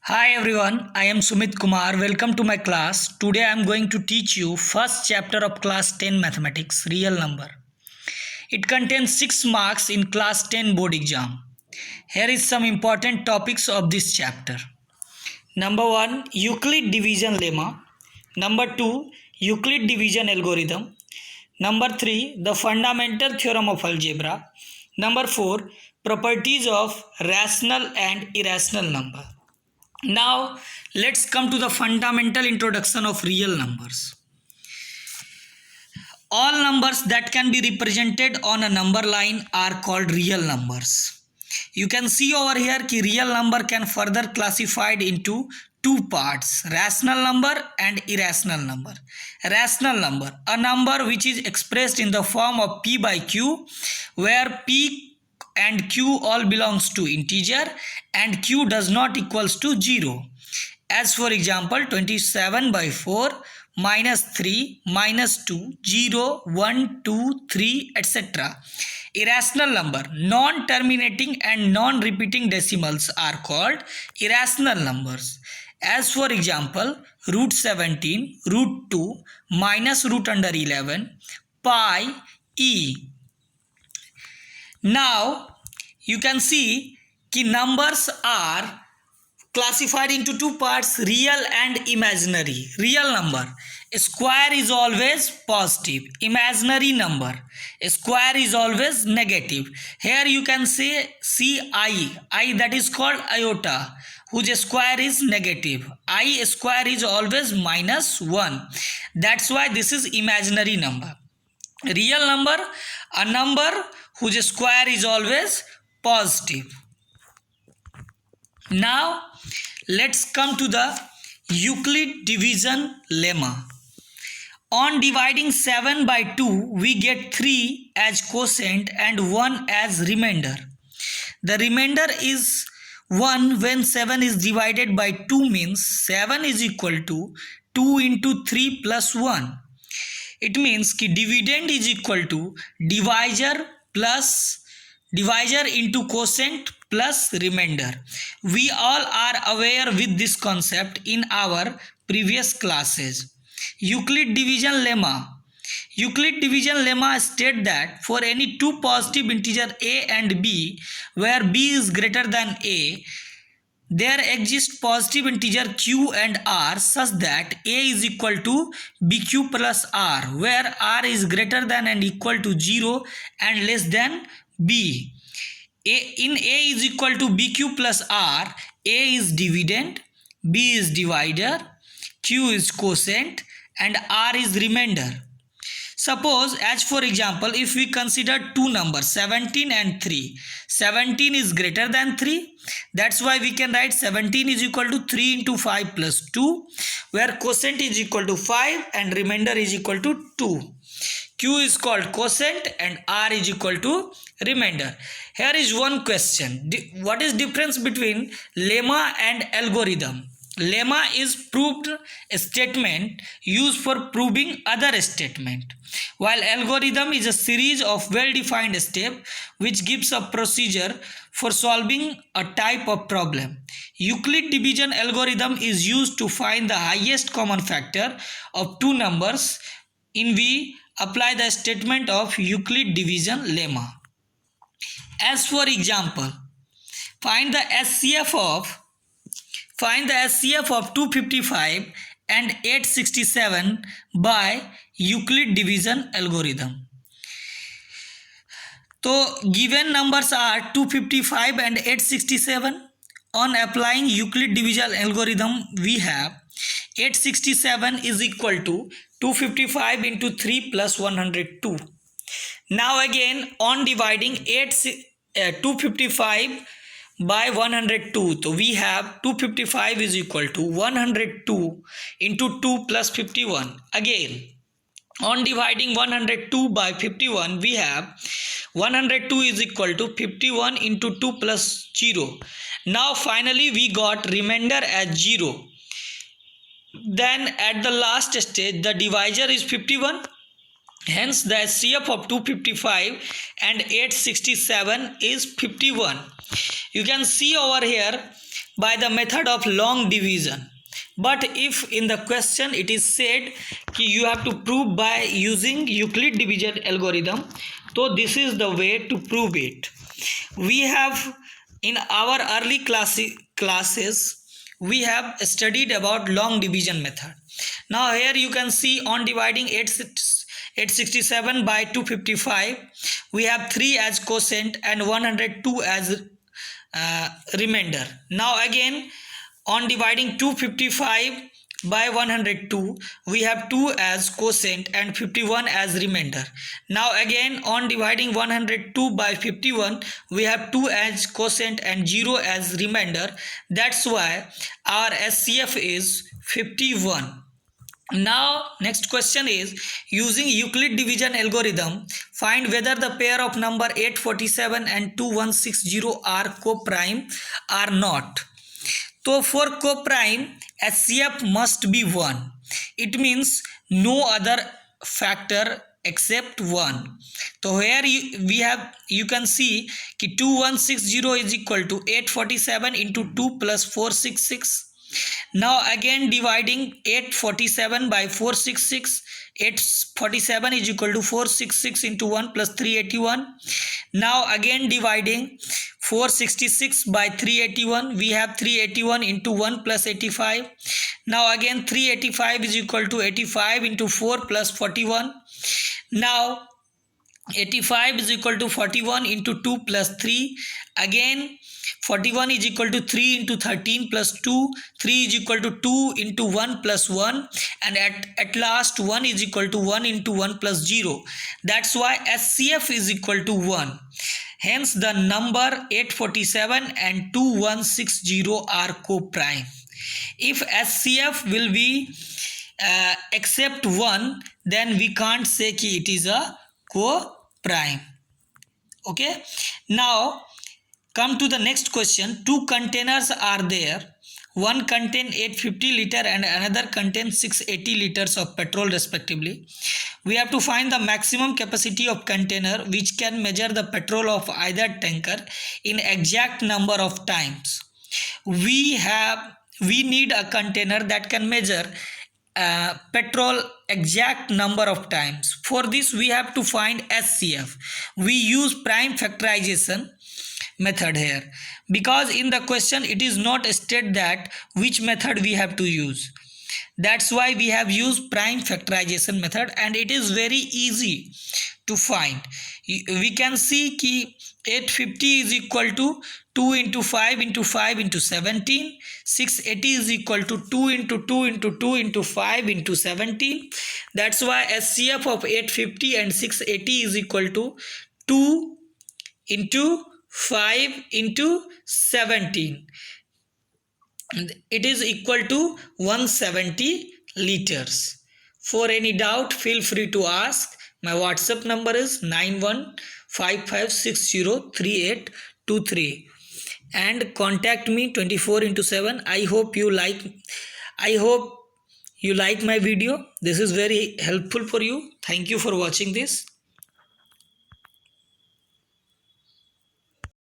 Hi everyone, I am Sumit Kumar. Welcome to my class. Today I am going to teach you first chapter of class 10 mathematics, real number. It contains 6 marks in class 10 board exam. Here is some important topics of this chapter. Number 1, Euclid division lemma. Number 2, Euclid division algorithm. Number 3, the fundamental theorem of algebra. Number 4, properties of rational and irrational number. Now, let's come to the fundamental introduction of real numbers. All numbers that can be represented on a number line are called real numbers. You can see over here that real number can further classified into two parts, rational number and irrational number. Rational number, a number which is expressed in the form of p by q, where p and q all belongs to integer and q does not equals to 0. As for example, 27 by 4 minus 3 minus 2 0 1 2 3 etc. Irrational number, non-terminating and non-repeating decimals are called irrational numbers. As for example, root 17, root 2 minus root under 11 pi e. Now you can see कि numbers are classified into two parts, real and imaginary. Real number, square is always positive. Imaginary number, square is always negative. Here you can see I that is called iota, whose square is negative. I square is always minus 1. That's why this is imaginary number. Real number, a number whose square is always positive. Now let's come to the Euclid division lemma. On dividing 7 by 2, we get 3 as quotient and 1 as remainder. The remainder is 1 when 7 is divided by 2, means 7 is equal to 2 into 3 plus 1. It means कि dividend is equal to divisor into quotient plus remainder. We all are aware with this concept in our previous classes. Euclid division lemma. Euclid division lemma states that for any two positive integer a and b, where b is greater than a, there exists positive integer q and r such that a is equal to bq plus r, where r is greater than and equal to 0 and less than b. In a is equal to bq plus r, a is dividend, b is divisor, q is quotient and r is remainder. Suppose, as for example, if we consider two numbers 17 and 3, 17 is greater than 3, that's why we can write 17 is equal to 3 into 5 plus 2, where quotient is equal to 5 and remainder is equal to 2. Q is called quotient and R is equal to remainder. Here is one question. What is difference between lemma and algorithm? Lemma is proved statement used for proving other statement, while algorithm is a series of well-defined steps which gives a procedure for solving a type of problem. Euclid division algorithm is used to find the highest common factor of two numbers in we apply the statement of Euclid division lemma. As for example, find the SCF of 255 and 867 by Euclid division algorithm. So given numbers are 255 and 867. On applying Euclid division algorithm, we have 867 is equal to 255 into 3 plus 102. Now again, on dividing 255 by 102, so we have 255 is equal to 102 into 2 plus 51. Again, on dividing 102 by 51, we have 102 is equal to 51 into 2 plus 0. Now finally we got remainder as 0. Then at the last stage, the divisor is 51. Hence the SCF of 255 and 867 is 51. You can see over here by the method of long division. But if in the question it is said कि you have to prove by using Euclid division algorithm, so this is the way to prove it. We have in our early classes we have studied about long division method. Now here you can see on dividing 867 by 255, we have 3 as quotient and 102 as remainder. Now again on dividing 255 by 102, we have 2 as quotient and 51 as remainder. Now again on dividing 102 by 51, we have 2 as quotient and 0 as remainder. That's why our SCF is 51. Now next question is, using Euclid division algorithm, find whether the pair of number 847 and 2160 are co-prime or not. So for co-prime, SCF must be 1. It means no other factor except 1. So here you can see कि 2160 is equal to 847 into 2 plus 466. Now again dividing 847 by 466, 847 is equal to 466 into 1 plus 381. Now again dividing 466 by 381, we have 381 into 1 plus 85. Now again 385 is equal to 85 into 4 plus 41. Now 85 is equal to 41 into 2 plus 3. Again 41 is equal to 3 into 13 plus 2. 3 is equal to 2 into 1 plus 1. And at last 1 is equal to 1 into 1 plus 0. That's why SCF is equal to 1. Hence the number 847 and 2160 are co-prime. If SCF will be except 1, then we can't say कि it is a co-prime. Okay. Now come to the next question. 2 containers are there. One contains 850 liter and another contains 680 liters of petrol respectively. We have to find the maximum capacity of container which can measure the petrol of either tanker in exact number of times. We need a container that can measure petrol exact number of times. For this we have to find SCF. We use prime factorization method here because in the question it is not stated that which method we have to use. That's why we have used prime factorization method and it is very easy to find. We can see कि 850 is equal to 2 into 5 into 5 into 17. 680 is equal to 2 into 2 into 2 into 5 into 17. That's why SCF of 850 and 680 is equal to 2 into 5 into 17. It is equal to 170 liters. For any doubt, feel free to ask. My WhatsApp number is 9155603823 and contact me 24/7. I hope you like my video. This is very helpful for you. Thank you for watching this.